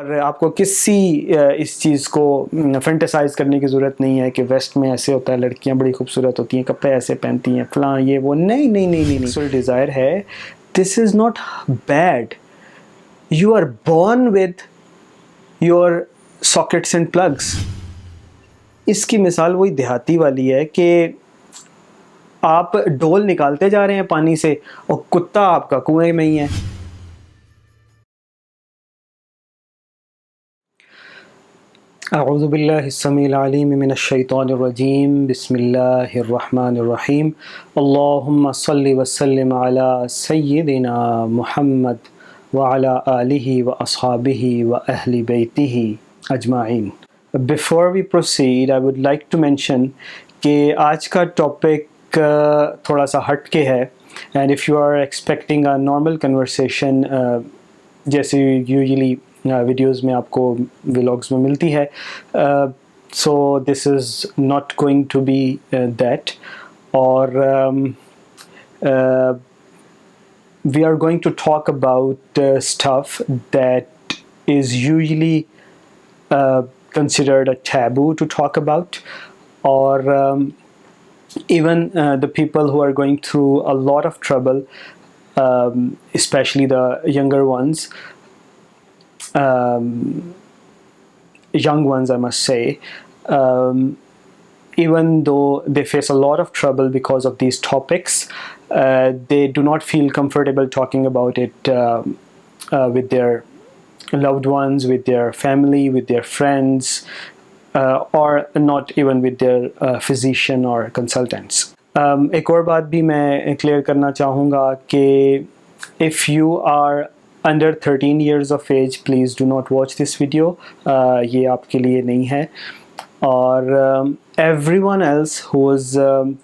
اور آپ کو کسی اس چیز کو فینٹیسائز کرنے کی ضرورت نہیں ہے کہ ویسٹ میں ایسے ہوتا ہے، لڑکیاں بڑی خوبصورت ہوتی ہیں، کپڑے ایسے پہنتی ہیں، فلاں یہ وہ، نہیں نہیں نہیں نہیں نہیں. ڈیزائر ہے، this is not bad. You are born with your sockets and plugs. اس کی مثال وہی دیہاتی والی ہے کہ آپ ڈول نکالتے جا رہے ہیں پانی سے اور کتا آپ کا کنویں میں ہی ہے. اعوذ باللہ السمیع العلیم من الشیطان الرجیم، بسم اللہ الرحمن الرحیم. اللہم صلی وسلم علی سیدنا محمد وعلی آلہ واصحابہ واہل بیتہ اجمعین. Before we proceed, I would like to mention کہ آج کا ٹاپک تھوڑا سا ہٹ کے ہے. And if you are expecting a normal conversation جیسے یوزلی ویڈیوز میں آپ کو ولاگز میں ملتی ہے, so this is not going to be that. اور we are going to talk about stuff that is usually considered a taboo to talk about, or even the people who are going through a lot of trouble, especially the younger ones, young ones I must say, even though they face a lot of trouble because of these topics, they do not feel comfortable talking about it with their loved ones, with their family, with their friends, or not even with their physician or consultants. ایک اور بات بھی میں clear کرنا چاہوں گا کہ if you are under 13 years of age, please do not watch this video. یہ آپ کے لیے نہیں ہے. اور everyone else who is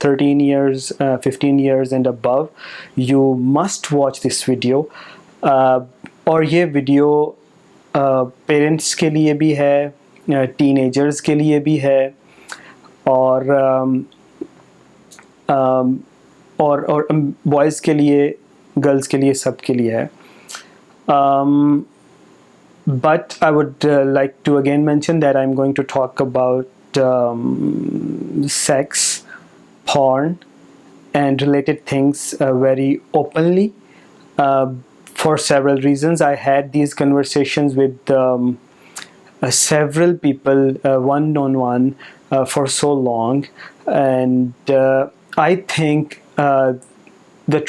13 years, 15 years and above, you must watch this video. اور یہ ویڈیو پیرنٹس کے لیے بھی ہے, ٹین ایجرز کے لیے بھی ہے, اور بوائز کے لیے, گرلز کے لیے, سب کے لیے ہے. But I would like to again mention that I'm going to talk about sex, porn and related things very openly. For several reasons. I had these conversations with several people one-on-one for so long, and I think the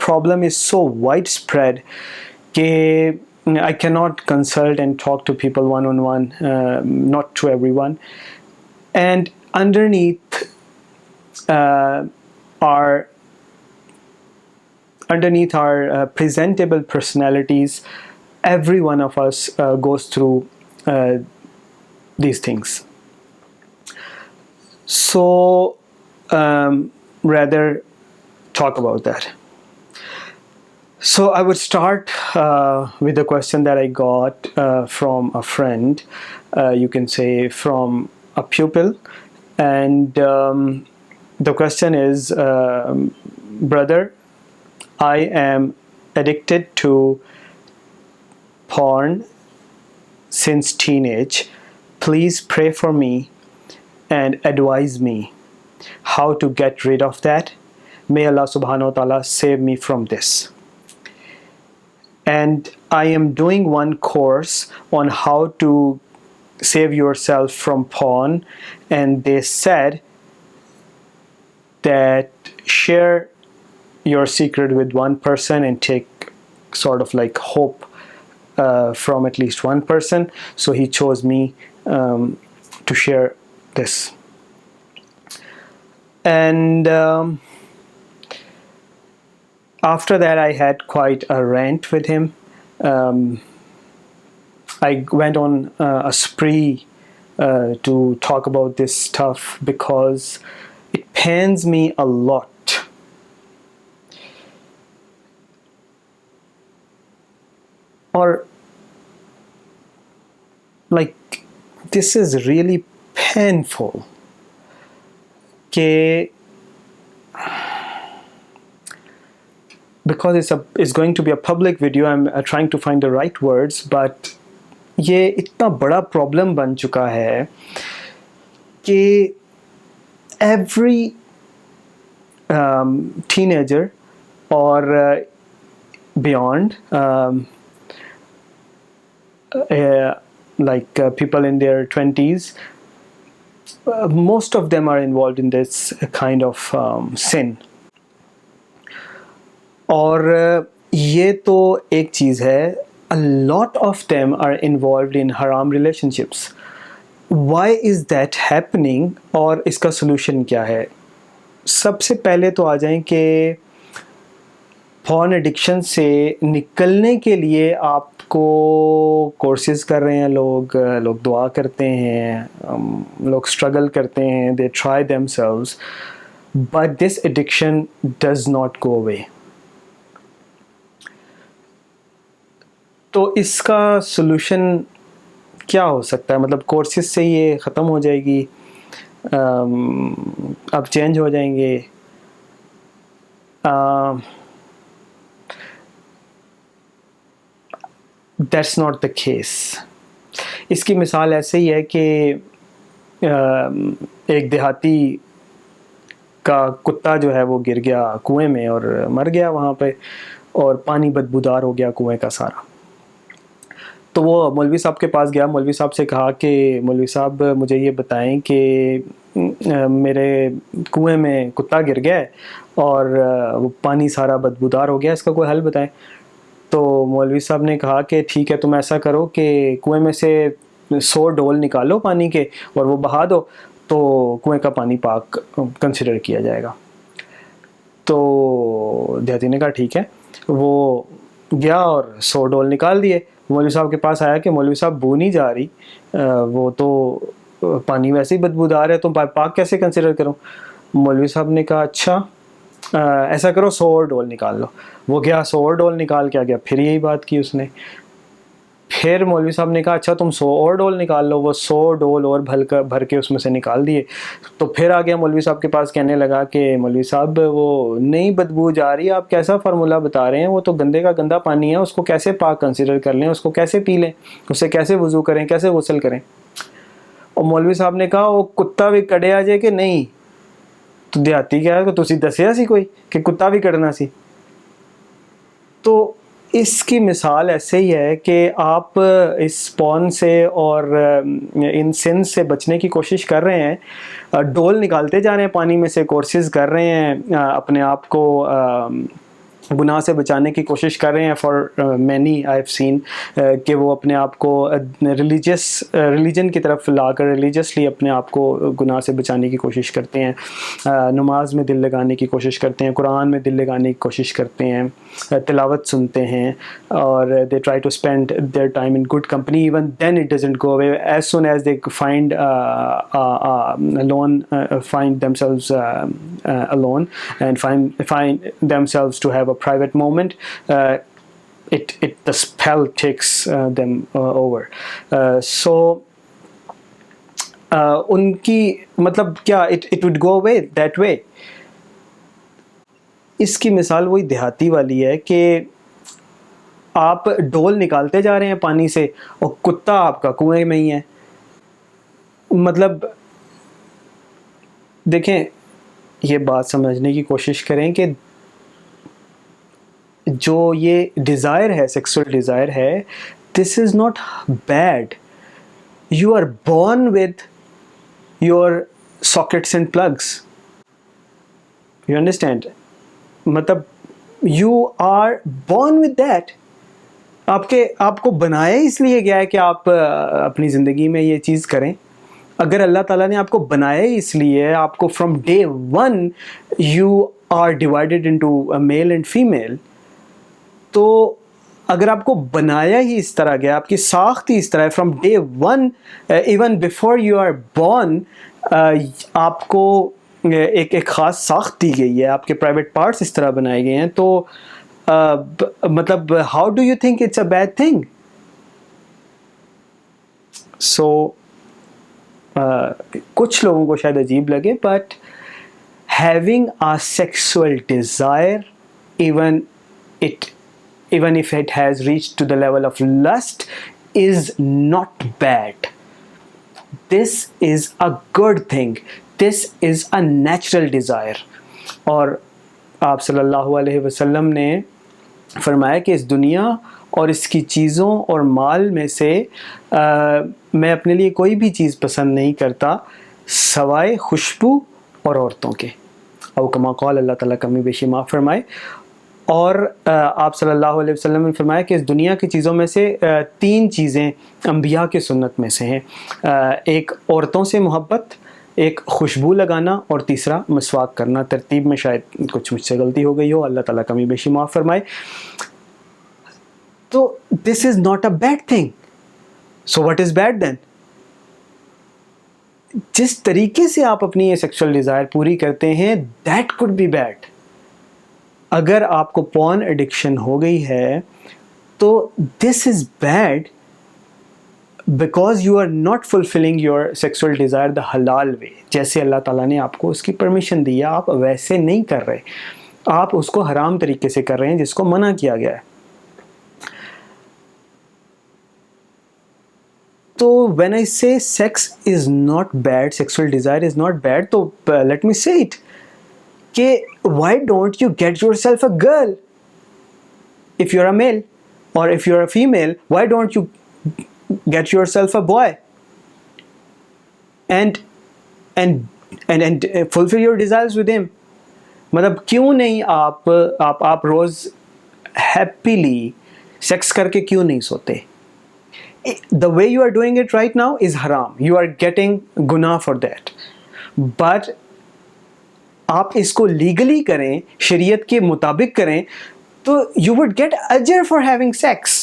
problem is so widespread that I cannot consult and talk to people one-on-one, not to everyone. And underneath our presentable personalities, every one of us goes through these things. So rather talk about that. So I would start with a question that I got from a friend, you can say from a pupil, and the question is, brother, I am addicted to porn since teenage. Please pray for me and advise me how to get rid of that. May Allah subhanahu wa ta'ala save me from this. And I am doing one course on how to save yourself from porn, and they said that share your secret with one person and take sort of like hope from at least one person. So he chose me to share this. And after that I had quite a rant with him. I went on a spree to talk about this stuff because it pains me a lot. Or like, this is really painful because it's going to be a public video. I'm trying to find the right words, but یہ اتنا بڑا problem بن چکا ہے کہ every ten ager اور beyond like people in their 20s, most of them are involved in this kind of sin. اور یہ تو ایک چیز ہے, a lot of them are involved in haram relationships. Why is that happening اور اس کا solution کیا ہے؟ سب سے پہلے تو آ جائیں کہ پورن ایڈکشن سے نکلنے کے لیے آپ کو کورسز کر رہے ہیں لوگ دعا کرتے ہیں, لوگ اسٹرگل کرتے ہیں, they try themselves, but this addiction does not go away. تو اس کا سلوشن کیا ہو سکتا ہے؟ مطلب کورسز سے یہ ختم ہو جائے گی, اب چینج ہو جائیں گے؟ That's not the case. اس کی مثال ایسے ہی ہے کہ ایک دیہاتی کا کتا جو ہے وہ گر گیا کنویں میں اور مر گیا وہاں پہ, اور پانی بدبودار ہو گیا کنویں کا سارا. تو وہ مولوی صاحب کے پاس گیا, مولوی صاحب سے کہا کہ مولوی صاحب مجھے یہ بتائیں کہ میرے کنویں میں کتا گر گیا ہے اور وہ پانی سارا بدبودار ہو گیا, اس کا کوئی حل بتائیں. تو مولوی صاحب نے کہا کہ ٹھیک ہے, تم ایسا کرو کہ کنویں میں سے 100 ڈول نکالو پانی کے اور وہ بہا دو, تو کنویں کا پانی پاک کنسیڈر کیا جائے گا. تو دیہاتی نے کہا ٹھیک ہے. وہ گیا اور 100 ڈول نکال دیے. مولوی صاحب کے پاس آیا کہ مولوی صاحب بو نہیں جا رہی, وہ تو پانی ویسے ہی بدبودار ہے, تو پاک کیسے کنسیڈر کروں؟ مولوی صاحب نے کہا اچھا ایسا کرو 100 اور ڈول نکال لو. وہ گیا 100 اور ڈول نکال کے آ گیا, پھر یہی بات کی اس نے. پھر مولوی صاحب نے کہا اچھا تم 100 اور ڈول نکال لو. وہ 100 ڈول اور بھر کے اس میں سے نکال دیے. تو پھر آ گیا مولوی صاحب کے پاس, کہنے لگا کہ مولوی صاحب وہ نہیں بدبو جا رہی, آپ کیسا فارمولہ بتا رہے ہیں, وہ تو گندے کا گندا پانی ہے, اس کو کیسے پاک کنسیڈر کر لیں, اس کو کیسے پی لیں, اس سے کیسے وضو کریں, کیسے غسل کریں؟ اور مولوی صاحب نے کہا وہ کتا بھی کڑے آ جائے کہ نہیں. تو دیہاتی کیا ہے, تسی دسیا سی کوئی کہ کتا بھی کڑنا سی؟ تو اس کی مثال ایسے ہی ہے کہ آپ اس پون سے اور ان سن سے بچنے کی کوشش کر رہے ہیں, ڈول نکالتے جا رہے ہیں پانی میں سے, کورسز کر رہے ہیں, اپنے آپ کو گناہ سے بچانے کی کوشش کر رہے ہیں. فار مینی آئی ہیو سین کہ وہ اپنے آپ کو ریلیجن کی طرف لا کر ریلیجسلی اپنے آپ کو گناہ سے بچانے کی کوشش کرتے ہیں, نماز میں دل لگانے کی کوشش کرتے ہیں, قرآن میں دل لگانے کی کوشش کرتے ہیں, تلاوت سنتے ہیں, اور they try to spend their time in good company. Even then it doesn't go away. As soon as they find alone, find themselves alone and find themselves to have a private moment, the spell takes them over. So ان کی مطلب کیا it would go away that way. اس کی مثال وہی دیہاتی والی ہے کہ آپ ڈول نکالتے جا رہے ہیں پانی سے اور کتا آپ کا کنویں میں ہی ہے. مطلب دیکھیں, یہ بات سمجھنے کی کوشش کریں کہ جو یہ ڈیزائر ہے, سیکسول ڈیزائر ہے, this is not bad. You are born with your sockets and plugs, you understand? مطلب you are born with that. آپ کو بنایا اس لیے گیا ہے کہ آپ اپنی زندگی میں یہ چیز کریں. اگر اللہ تعالیٰ نے آپ کو بنایا اس لیے, آپ کو from day one you are divided into male and female, تو اگر آپ کو بنایا ہی اس طرح گیا, آپ کی ساخت ہی اس طرح ہے from day one, even before you are born آپ کو ایک خاص ساخت دی گئی ہے, آپ کے پرائیویٹ پارٹس اس طرح بنائے گئے ہیں, تو مطلب how do you think it's a bad thing? So کچھ لوگوں کو شاید عجیب لگے, but having a sexual desire, even if it has reached to the level of lust, is not bad. This is a good thing. This is a natural desire. اور آپ صلی اللہ علیہ وسلم نے فرمایا کہ اس دنیا اور اس کی چیزوں اور مال میں سے میں اپنے لیے کوئی بھی چیز پسند نہیں کرتا سوائے خوشبو اور عورتوں کے. او کما قال, اللہ تعالیٰ کمی بیشی معاف فرمائے. اور آپ صلی اللہ علیہ وسلم نے فرمایا کہ اس دنیا کی چیزوں میں سے 3 چیزیں انبیاء کی سنت میں سے ہیں. ایک عورتوں سے محبت, ایک خوشبو لگانا, اور تیسرا مسواک کرنا. ترتیب میں شاید کچھ مجھ سے غلطی ہو گئی ہو, اللہ تعالیٰ کمی بیشی معاف فرمائے. تو this is not a bad thing. So what is bad then? جس طریقے سے آپ اپنی یہ سیکشل ڈیزائر پوری کرتے ہیں دیٹ کوڈ بی بیڈ. اگر آپ کو پورن ایڈکشن ہو گئی ہے تو this is bad because you are not fulfilling your sexual desire the halal way. جیسے اللہ تعالیٰ نے آپ کو اس کی پرمیشن دی ہے, آپ ویسے نہیں کر رہے, آپ اس کو حرام طریقے سے کر رہے ہیں جس کو منع کیا گیا ہے. تو when I say sex is not bad, sexual desire is not bad, تو let me say it کہ why don't you get yourself a girl if you're a male, or if you're a female why don't you get yourself a boy and fulfill your desires with him. مطلب کیوں نہیں آپ روز happily sex کر کے کیوں نہیں سوتے؟ The way you are doing it right now is haram. You are getting guna for that. But آپ اس کو لیگلی کریں, شریعت کے مطابق کریں, تو you would get ajr for having sex.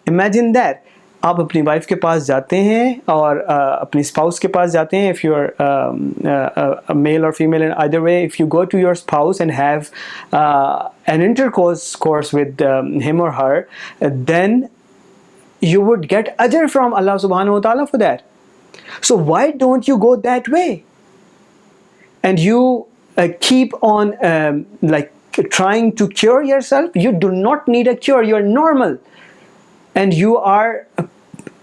Imagine that. آپ اپنی وائف کے پاس جاتے ہیں اور اپنی اسپاؤس کے پاس جاتے ہیں. If you are male or female in either way, if you go to your spouse and have an intercourse with him or her, then you would get ajr from Allah subhanahu wa ta'ala for that. So why don't you go that way? And you keep on like trying to cure yourself. You do not need a cure. You are normal. And you are,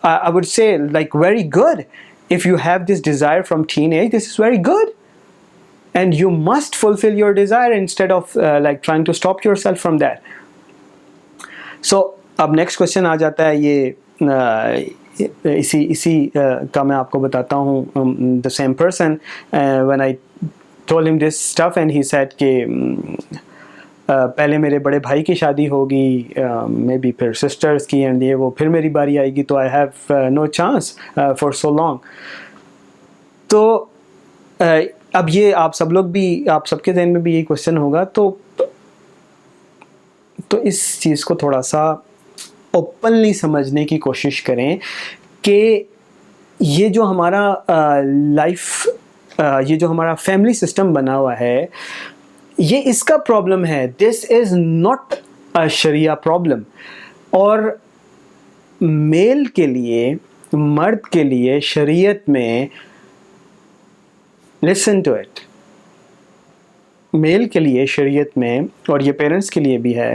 I would say, like very good. If you have this desire from teenage, this is very good. And you must fulfill your desire instead of like trying to stop yourself from that. So, اب next question آ جاتا ہے, یہ اسی کا میں آپ کو بتاتا ہوں. The same person when I told him this stuff and he said کہ پہلے میرے بڑے بھائی کی شادی ہوگی, مے بی پھر سسٹرس کی, اینڈ یہ وہ پھر میری باری آئے گی, تو I have no chance for so long. تو اب یہ آپ سب لوگ بھی, آپ سب کے ذہن میں بھی یہی کوشچن ہوگا. تو اس چیز کو تھوڑا سا اوپنلی سمجھنے کی کوشش کریں کہ یہ جو ہمارا لائف, یہ جو ہمارا فیملی سسٹم بنا ہوا ہے, یہ اس کا پرابلم ہے. This is not a Shariah problem. اور میل کے لیے, مرد کے لیے شریعت میں, لسن ٹو اٹ, میل کے لیے شریعت میں, اور یہ پیرنٹس کے لیے بھی ہے,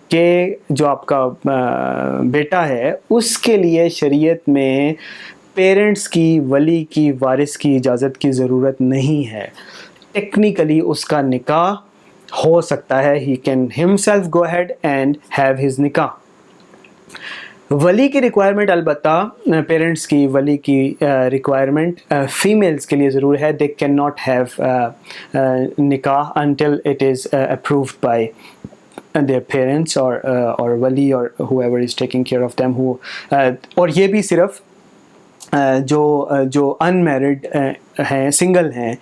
کہ جو آپ کا بیٹا ہے اس کے لیے شریعت میں پیرنٹس کی, ولی کی, وارث کی اجازت کی ضرورت نہیں ہے. ٹیکنیکلی اس کا نکاح ہو سکتا ہے. He can himself go ahead and have his نکاح. ولی کی ریکوائرمنٹ البتہ پیرنٹس کی, ولی کی ریکوائرمنٹ فیمیلز کے لیے ضرور ہے. دے کین ناٹ ہیو نکاح until it is approved by their parents or wali or whoever is taking care of them. اور یہ بھی صرف جو انمیرڈ ہیں, سنگل ہیں,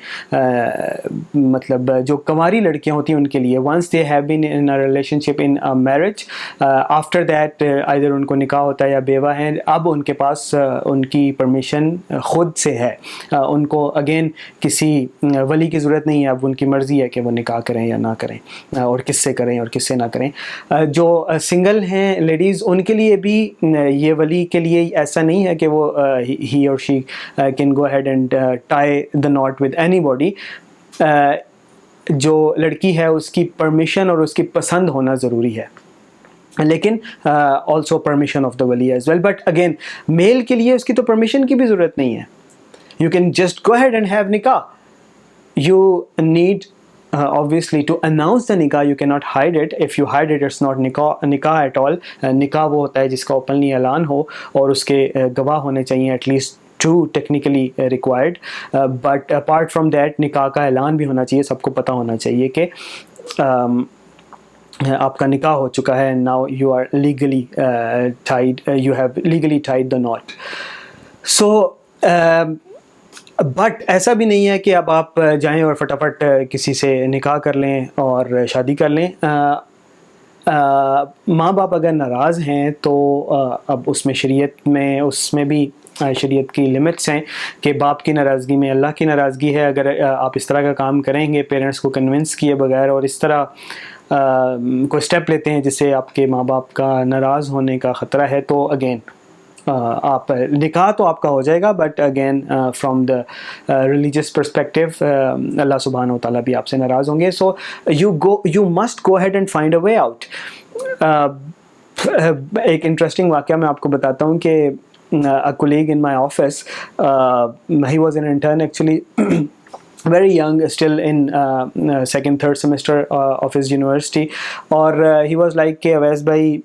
مطلب جو کنواری لڑکیاں ہوتی ہیں ان کے لیے, once they have been in a relationship in marriage, after that either ان کو نکاح ہوتا ہے یا بیوہ ہیں, اب ان کے پاس ان کی پرمیشن خود سے ہے. ان کو اگین کسی ولی کی ضرورت نہیں ہے. اب ان کی مرضی ہے کہ وہ نکاح کریں یا نہ کریں, اور کس سے کریں اور کس سے نہ کریں. جو سنگل ہیں لیڈیز, ان کے لیے بھی یہ ولی کے لیے ایسا نہیں ہے کہ وہ he or she can go ahead and tie the knot with anybody. جو لڑکی ہے اس کی پرمیشن اور اس کی پسند ہونا ضروری ہے. لیکن آلسو پرمیشن آف دا ولی ایز ویل. بٹ اگین میل کے لیے اس کی تو پرمیشن کی بھی ضرورت نہیں ہے. You can just go ahead and have نکاح. You need obviously to announce the nikah. You cannot hide it. If you hide it, it's not nikah at all. Nikah وہ ہوتا ہے جس کا openly اعلان ہو اور اس کے گواہ ہونے چاہیے, at least two technically required. But apart from that, نکاح کا اعلان بھی ہونا چاہیے, سب کو پتہ ہونا چاہیے کہ آپ کا نکاح ہو چکا ہے, and now you are legally tied, you have legally tied the knot. So but ایسا بھی نہیں ہے کہ اب آپ جائیں اور فٹافٹ کسی سے نکاح کر لیں اور شادی کر لیں. ماں باپ اگر ناراض ہیں تو اب اس میں شریعت میں اس میں بھی شریعت کی لمٹس ہیں کہ باپ کی ناراضگی میں اللہ کی ناراضگی ہے. اگر آپ اس طرح کا کام کریں گے پیرنٹس کو کنونس کیے بغیر اور اس طرح کوئی اسٹیپ لیتے ہیں جس سے آپ کے ماں باپ کا ناراض ہونے کا خطرہ ہے, تو اگین آپ نکاح تو آپ کا ہو جائے گا, but again from the religious perspective Allah سبحانہ و تعالیٰ بھی آپ سے ناراض ہوں گے. So you must go ahead and find a way out. ایک انٹرسٹنگ واقعہ میں آپ کو بتاتا ہوں کہ a colleague in my office, he was an intern actually, very young, still in second third semester of his university, اور he was like کہ اویس بھائی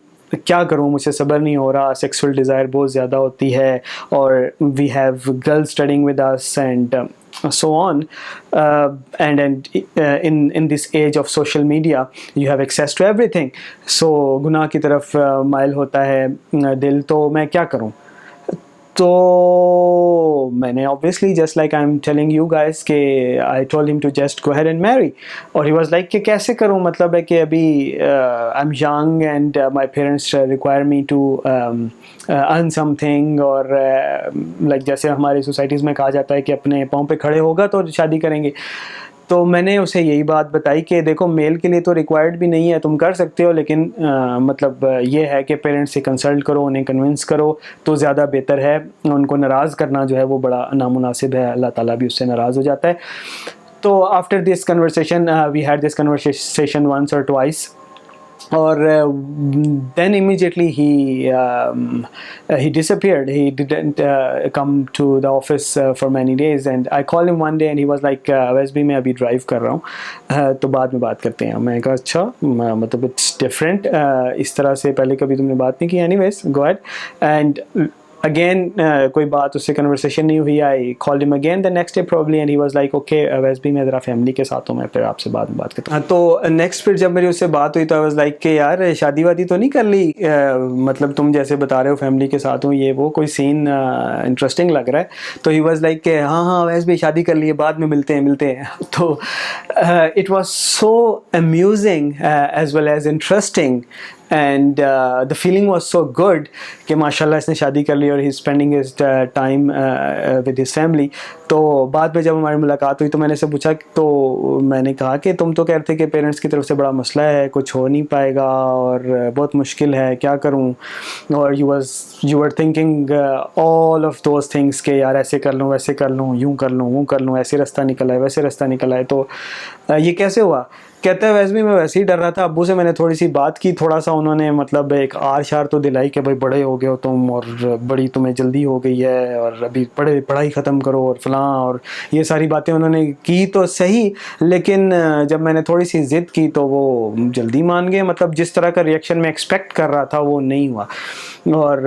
کیا کروں, مجھے صبر نہیں ہو رہا, سیکسول ڈیزائر بہت زیادہ ہوتی ہے, اور we have girl studying with us and so on, and in this age of social media you have access to everything. So گناہ کی طرف مائل ہوتا ہے دل, تو میں کیا کروں. تو میں نے obviously just like I'm telling you guys کہ I told him to just go ahead and marry, اور he was like کہ کیسے کروں, مطلب ہے کہ ابھی I'm young and my parents require me to earn something, اور like جیسے ہماری سوسائٹیز میں کہا جاتا ہے کہ اپنے پاؤں پہ کھڑے ہوگا تو شادی کریں گے. تو میں نے اسے یہی بات بتائی کہ دیکھو میل کے لیے تو ریکوائرڈ بھی نہیں ہے, تم کر سکتے ہو, لیکن مطلب یہ ہے کہ پیرنٹس سے کنسلٹ کرو, انہیں کنونس کرو تو زیادہ بہتر ہے. ان کو ناراض کرنا جو ہے وہ بڑا نامناسب ہے, اللہ تعالیٰ بھی اس سے ناراض ہو جاتا ہے. تو after this conversation we had this conversation once or twice, اور then immediately he disappeared. He didn't come to the office for many days, and I called him one day and he was like ویس بھی میں ابھی drive کر رہا ہوں, تو بعد میں بات کرتے ہیں. میں نے کہا اچھا, مطلب اٹس ڈفرینٹ, اس طرح سے پہلے کبھی تم نے بات نہیں کی. Anyways go ahead, and again کوئی بات اس سے کنورسیشن نہیں ہوئی. I called him again the next day probably and he was like okay ویس بھی میں ذرا فیملی کے ساتھ ہوں, میں پھر آپ سے بعد میں بات کرتا ہوں. تو نیکسٹ پھر جب میری اس سے بات ہوئی تو آئی واز لائک کہ یار شادی وادی تو نہیں کر لی, مطلب تم جیسے بتا رہے ہو فیملی کے ساتھ ہوں, یہ وہ کوئی سین انٹرسٹنگ لگ رہا ہے. تو ہی واز لائک کہ ہاں ویس بھی شادی کر لی ہے, بعد میں ملتے ہیں. تو it was so amusing as well as interesting, and the feeling was so good کہ ماشاء اللہ اس نے شادی کر لی اور he spending his time with his family. تو بعد میں جب ہماری ملاقات ہوئی تو میں نے سے پوچھا, تو میں نے کہا کہ تم تو کہتے کہ پیرنٹس کی طرف سے بڑا مسئلہ ہے, کچھ ہو نہیں پائے گا اور بہت مشکل ہے, کیا کروں. اور you are thinking all of those things کہ یار ایسے کر لوں, ویسے کر لوں, یوں کر لوں, وہ کر لوں, ایسے رستہ نکل آئے, ویسے رستہ نکل آئے. تو یہ کیسے ہوا؟ کہتا ہے ویسے بھی میں ویسے ہی ڈر رہا تھا, ابو سے میں نے تھوڑی سی بات کی, تھوڑا سا انہوں نے مطلب ایک آر شار تو دلائی کہ بھائی بڑے ہو گئے ہو تم, اور بڑی تمہیں جلدی ہو گئی ہے, اور ابھی پڑھائی ختم کرو اور فلاں, اور یہ ساری باتیں انہوں نے کی تو صحیح, لیکن جب میں نے تھوڑی سی ضد کی تو وہ جلدی مان گئے. مطلب جس طرح کا ریئیکشن میں ایکسپیکٹ کر رہا تھا وہ نہیں ہوا. اور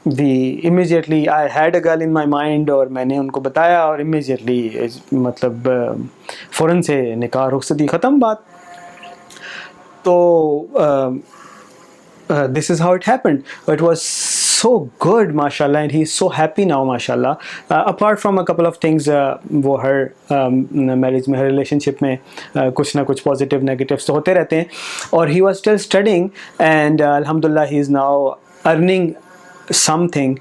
immediately I had a girl in my mind, اور میں نے ان کو بتایا, اور immediately مطلب فوراً سے نکاح رخصتی ختم بات. تو this is how it happened. It was so good, mashallah, and he's so happy now, mashallah. Apart from a couple of things, وہ her marriage میں, her relationship میں کچھ نہ کچھ positive negatives تو ہوتے رہتے ہیں, اور he was still studying, and alhamdulillah he is now earning something,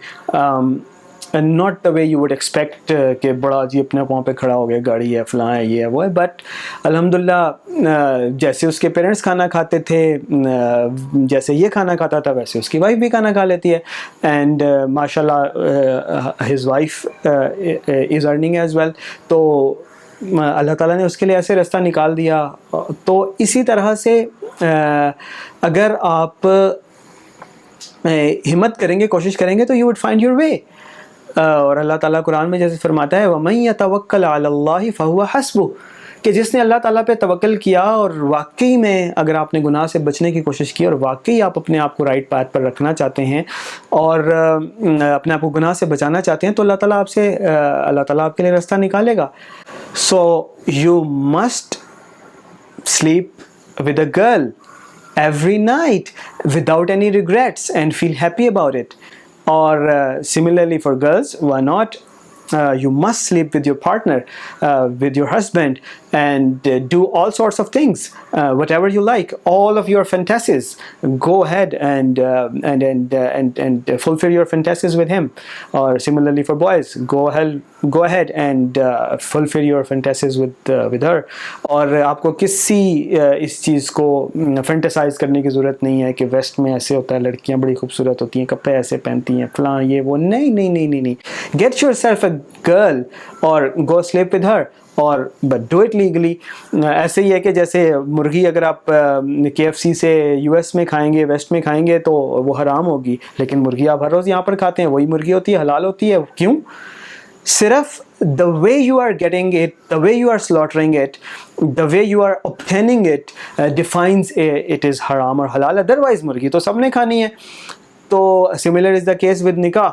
and not the way you would expect کہ بڑا جی اپنے پاؤں پہ کھڑا ہو گیا, گاڑی ہے, فلاں ہے, یہ ہے, وہ ہے. بٹ الحمدللہ جیسے اس کے پیرنٹس کھانا کھاتے تھے, جیسے یہ کھانا کھاتا تھا, ویسے اس کی وائف بھی کھانا کھا لیتی ہے. اینڈ ماشاء اللہ his wife is earning as well. تو اللہ تعالیٰ نے اس کے لیے ایسے راستہ نکال دیا. تو اسی طرح سے اگر آپ ہمت کریں گے, کوشش کریں گے, تو you would find your way. اور اللہ تعالیٰ قرآن میں جیسے فرماتا ہے وَمَن يَتَوَكَّلْ عَلَى اللَّهِ فَهُوَ حَسْبُهُ, کہ جس نے اللہ تعالیٰ پہ توکل کیا اور واقعی میں اگر آپ نے گناہ سے بچنے کی کوشش کی اور واقعی آپ اپنے آپ کو رائٹ پاتھ پر رکھنا چاہتے ہیں اور اپنے آپ کو گناہ سے بچانا چاہتے ہیں, تو اللہ تعالیٰ آپ کے لیے راستہ نکالے گا. So you must sleep with a girl every night without any regrets and feel happy about it. Or similarly for girls, why not? You must sleep with your partner, with your husband, and do all sorts of things, whatever you like, all of your fantasies. Go ahead and fulfill your fantasies with him. Or similarly for boys, go ahead and fulfill your fantasies with her. اور آپ کو کسی اس چیز کو fantasise کرنے کی ضرورت نہیں ہے کہ ویسٹ میں ایسے ہوتا ہے, لڑکیاں بڑی خوبصورت ہوتی ہیں, کپڑے ایسے پہنتی ہیں, فلاں یہ وہ. نہیں. Get yourself a girl or go sleep with her, اور but do it legally. ایسے ہی ہے کہ جیسے مرغی اگر آپ KFC سے US میں کھائیں گے, ویسٹ میں کھائیں گے, تو وہ حرام ہوگی, لیکن مرغی آپ ہر روز یہاں پر کھاتے ہیں, وہی مرغی ہوتی ہے, حلال ہوتی ہے. کیوں؟ صرف the way you are getting it, the way you are slaughtering it, the way you are obtaining it defines it is haram or halal. Otherwise مرغی تو سب نے کھانی ہے. تو similar is the case with nikah,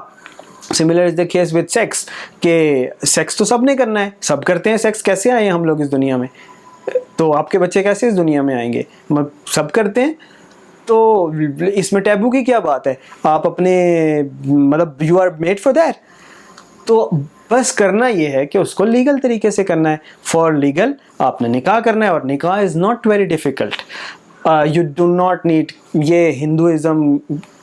similar is the case with sex, کہ sex تو سب نے کرنا ہے, سب کرتے ہیں سیکس. کیسے آئے ہیں ہم لوگ اس دنیا میں؟ تو آپ کے بچے کیسے اس دنیا میں آئیں گے؟ سب کرتے ہیں. تو اس میں ٹیبو کی کیا بات ہے؟ آپ اپنے مطلب you are made for that. تو بس کرنا یہ ہے کہ اس کو لیگل طریقے سے کرنا ہے. فار لیگل آپ نے نکاح کرنا ہے, اور نکاح is not very difficult. You do not need, یہ ہندوازم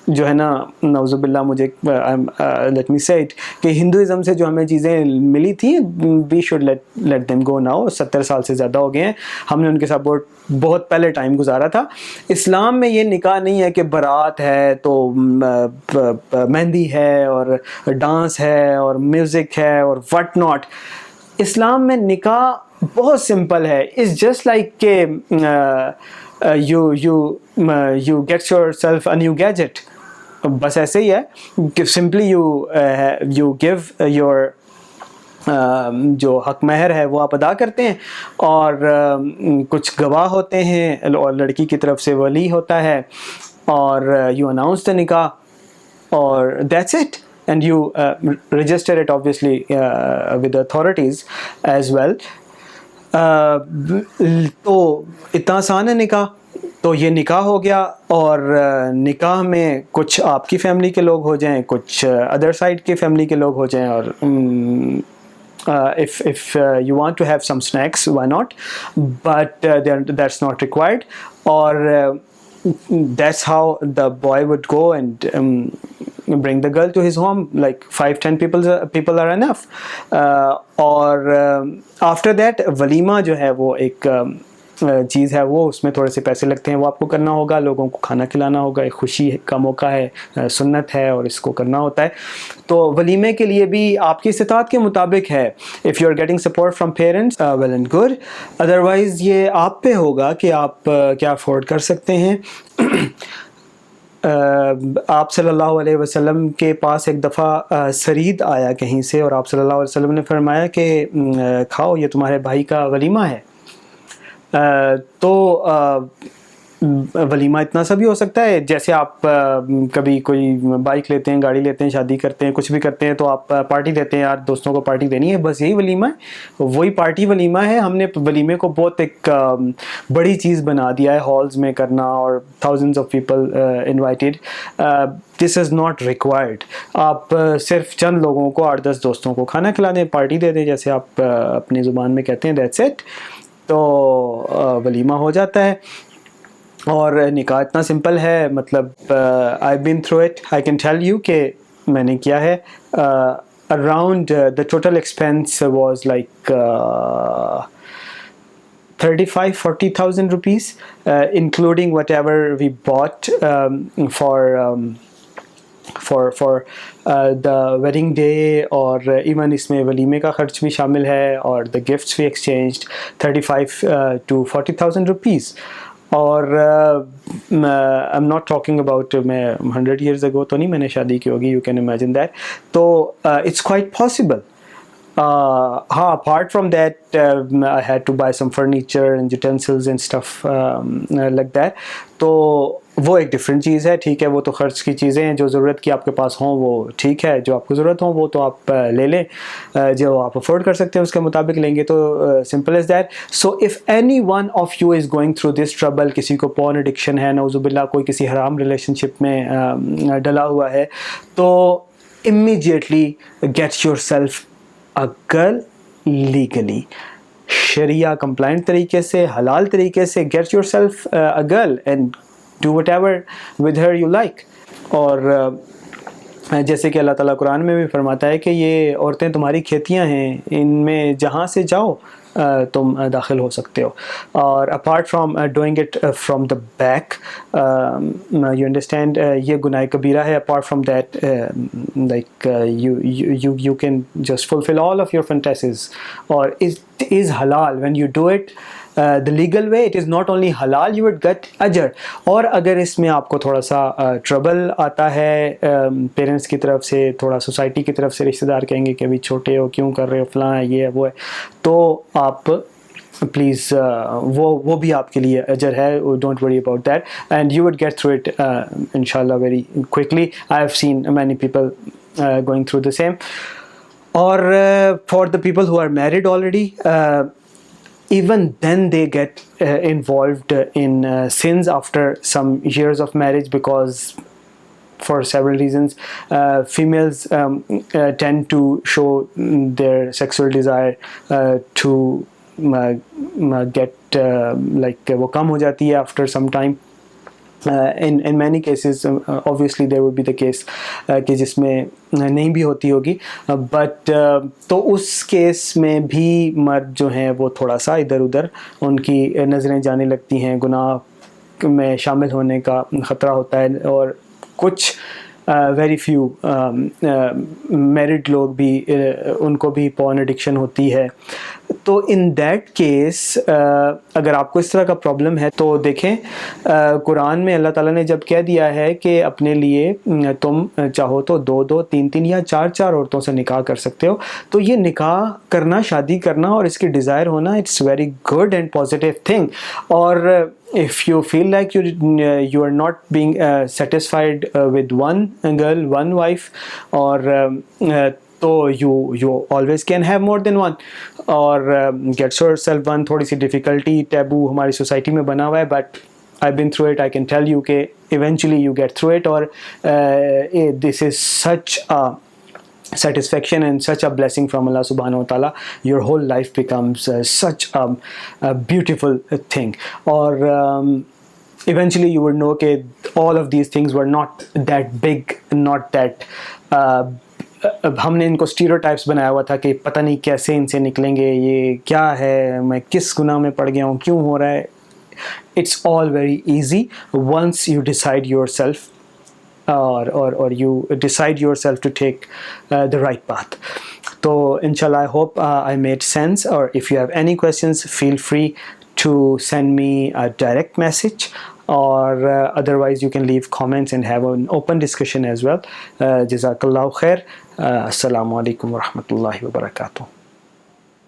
جو ہے نا, نعوذ باللہ, مجھے لیٹ می سے اٹ, کہ ہندوازم سے جو ہمیں چیزیں ملی تھیں, we should let them go now. 70 سال سے زیادہ ہو گئے ہیں, ہم نے ان کے ساتھ بہت پہلے ٹائم گزارا تھا. اسلام میں یہ نکاح نہیں ہے کہ بارات ہے تو مہندی ہے اور ڈانس ہے اور میوزک ہے اور وٹ ناٹ. اسلام میں نکاح بہت سمپل ہے. اٹس جسٹ لائک کہ you get yourself a new gadget. بس ایسے ہی ہے کہ سمپلی یو گیو یور جو حق مہر ہے وہ آپ ادا کرتے ہیں, اور کچھ گواہ ہوتے ہیں, اور لڑکی کی طرف سے ولی ہوتا ہے, اور یو اناؤنس دا نکاح, اور that's it. And you register it obviously with the authorities as well. تو اتنا آسان ہے نکاح. تو یہ نکاح ہو گیا, اور نکاح میں کچھ آپ کی فیملی کے لوگ ہو جائیں, کچھ ادر سائڈ کی فیملی کے لوگ ہو جائیں, اور if you want to have some snacks, why not, but that's not required. Or that's how the boy would go and bring the girl to his home, like 5-10 people are enough. اور after that ولیمہ جو ہے وہ ایک چیز ہے, وہ اس میں تھوڑے سے پیسے لگتے ہیں, وہ آپ کو کرنا ہوگا, لوگوں کو کھانا کھلانا ہوگا, ایک خوشی کا موقع ہے, سنت ہے, اور اس کو کرنا ہوتا ہے. تو ولیمے کے لیے بھی آپ کی استطاعت کے مطابق ہے. if you are getting support from parents, well and good. otherwise یہ آپ پہ ہوگا کہ آپ کیا افورڈ کر سکتے ہیں. آپ صلی اللہ علیہ وسلم کے پاس ایک دفعہ سرید آیا کہیں سے, اور آپ صلی اللہ علیہ وسلم نے فرمایا کہ کھاؤ, یہ تمہارے بھائی کا ولیمہ ہے. تو ولیمہ اتنا سا بھی ہو سکتا ہے, جیسے آپ کبھی کوئی بائک لیتے ہیں, گاڑی لیتے ہیں, شادی کرتے ہیں, کچھ بھی کرتے ہیں, تو آپ پارٹی دیتے ہیں, یار دوستوں کو پارٹی دینی ہے, بس یہی ولیمہ ہے, وہی پارٹی ولیمہ ہے. ہم نے ولیمے کو بہت ایک بڑی چیز بنا دیا ہے, ہالز میں کرنا, اور thousands of people invited. This is not required. آپ صرف چند لوگوں کو, 8-10 دوستوں کو کھانا کھلا دیں, پارٹی دے دیں, جیسے آپ اپنی زبان میں کہتے ہیں, that's it. تو ولیمہ ہو جاتا ہے. اور نکاح اتنا سمپل ہے, مطلب I've been through it, I can tell you کہ میں نے کیا ہے. Around the total expense was like 35,000-40,000 rupees, including whatever we bought for the wedding day, اور ایون اس میں ولیمے کا خرچ بھی شامل ہے, اور the gifts we exchanged 35 to 40,000 rupees. اور I'm not talking about میں 100 years ago تو نہیں میں نے شادی کی ہوگی, you can imagine that. تو it's quite possible. ہاں, apart from that I had to buy some furniture and utensils and stuff like that. تو وہ ایک ڈفرینٹ چیز ہے, ٹھیک ہے, وہ تو خرچ کی چیزیں ہیں, جو ضرورت کی آپ کے پاس ہوں وہ ٹھیک ہے, جو آپ کو ضرورت ہوں وہ تو آپ لے لیں, جو آپ افورڈ کر سکتے ہیں اس کے مطابق لیں گے, تو simple is that. So if any one of you is going through this trouble, کسی کو پورن ایڈکشن ہے, نعوذ باللہ کوئی کسی حرام ریلیشن شپ میں ڈلا ہوا ہے, تو immediately get yourself a girl legally, sharia compliant طریقے سے, حلال طریقے سے, get yourself a girl and do whatever with her you like. اور جیسے کہ اللہ تعالیٰ قرآن میں بھی فرماتا ہے کہ یہ عورتیں تمہاری کھیتیاں ہیں, ان میں جہاں سے چاہو تم داخل ہو سکتے ہو. اور apart from doing it from the back, you understand, یہ گناہ کبیرہ ہے. Apart from that like you can just fulfill all of your fantasies, or it is halal when you do it the legal way. It is not only halal, you would get ajr. اور اگر اس میں آپ کو تھوڑا سا trouble آتا ہے parents کی طرف سے, تھوڑا سوسائٹی کی طرف سے, رشتہ دار کہیں گے کہ ابھی چھوٹے ہو, کیوں کر رہے ہو, فلاں ہے, یہ ہے, وہ ہے, تو آپ پلیز وہ بھی آپ کے لیے اجر ہے, don't worry about that, and you would get through it انشاء اللہ very quickly. I have seen many people going through the same. اور for the people who are married already, even then they get involved in sins after some years of marriage, because for several reasons females tend to show their sexual desire to get like وہ کم ہو جاتی ہے after some time. In many cases obviously there would be the case کہ جس میں نہیں بھی ہوتی ہوگی, but تو اس کیس میں بھی مرد جو ہیں وہ تھوڑا سا ادھر ادھر ان کی نظریں جانے لگتی ہیں, گناہ میں شامل ہونے کا خطرہ ہوتا ہے. اور کچھ ویری فیو میرڈ لوگ بھی, ان کو بھی پورن ایڈکشن ہوتی ہے. تو ان دیٹ کیس اگر آپ کو اس طرح کا پرابلم ہے تو دیکھیں, قرآن میں اللہ تعالیٰ نے جب کہہ دیا ہے کہ اپنے لیے تم چاہو تو 2 3 یا 4 عورتوں سے نکاح کر سکتے ہو, تو یہ نکاح کرنا, شادی کرنا اور اس کی ڈیزائر ہونا, it's very good and positive thing. اور if you feel like you are not being satisfied with one girl, one wife, or تو you always can have more than one, اور get yourself one. تھوڑی سی difficulty, taboo ہماری society میں بنا ہوا ہے, but I've been through it. I can tell you کہ eventually you get through it. اور this is such a satisfaction and such a blessing from Allah subhanahu wa ta'ala. Your whole life becomes such a beautiful thing. Or eventually you would know that all of these things were not that big, not that ہم نے ان کو stereotypes بنایا ہوا تھا کہ پتہ نہیں کیسے ان سے نکلیں گے, یہ کیا ہے, میں کس گناہ میں پڑ گیا ہوں, کیوں ہو رہا ہے. It's all very easy once you decide yourself, اور you decide yourself to take the right path. تو انشاءاللہ I hope I made sense. اور if you have any questions feel free to send me a direct message, or otherwise you can leave comments and have an open discussion as well. Jazakallahu khair. Assalamu alaikum wa rahmatullahi wa barakatuh.